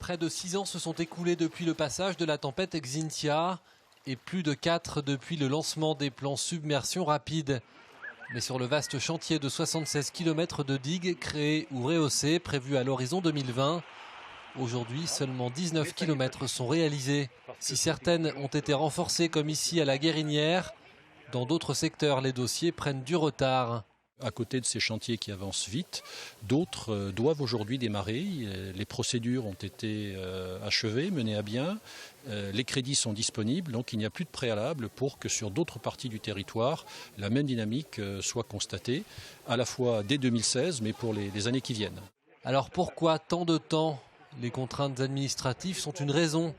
Près de 6 ans se sont écoulés depuis le passage de la tempête Xynthia et plus de 4 depuis le lancement des plans submersion rapide. Mais sur le vaste chantier de 76 km de digues créées ou rehaussées prévues à l'horizon 2020, aujourd'hui seulement 19 km sont réalisés. Si certaines ont été renforcées comme ici à la Guérinière, dans d'autres secteurs les dossiers prennent du retard. À côté de ces chantiers qui avancent vite, d'autres doivent aujourd'hui démarrer. Les procédures ont été achevées, menées à bien. Les crédits sont disponibles, donc il n'y a plus de préalable pour que sur d'autres parties du territoire, la même dynamique soit constatée, à la fois dès 2016, mais pour les années qui viennent. Alors pourquoi tant de temps? Les contraintes administratives sont une raison,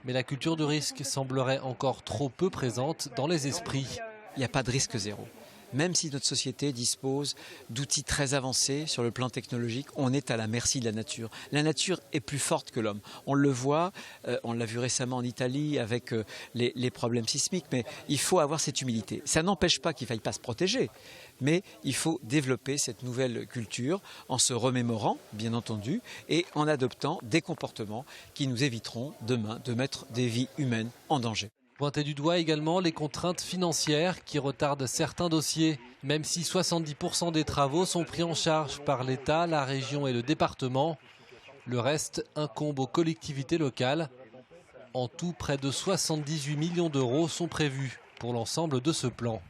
mais la culture du risque semblerait encore trop peu présente dans les esprits. Il n'y a pas de risque zéro. Même si notre société dispose d'outils très avancés sur le plan technologique, on est à la merci de la nature. La nature est plus forte que l'homme. On le voit, on l'a vu récemment en Italie avec les problèmes sismiques, mais il faut avoir cette humilité. Ça n'empêche pas qu'il ne faille pas se protéger, mais il faut développer cette nouvelle culture en se remémorant, bien entendu, et en adoptant des comportements qui nous éviteront demain de mettre des vies humaines en danger. Pointer du doigt également les contraintes financières qui retardent certains dossiers. Même si 70% des travaux sont pris en charge par l'État, la région et le département, le reste incombe aux collectivités locales. En tout, près de 78 millions d'euros sont prévus pour l'ensemble de ce plan.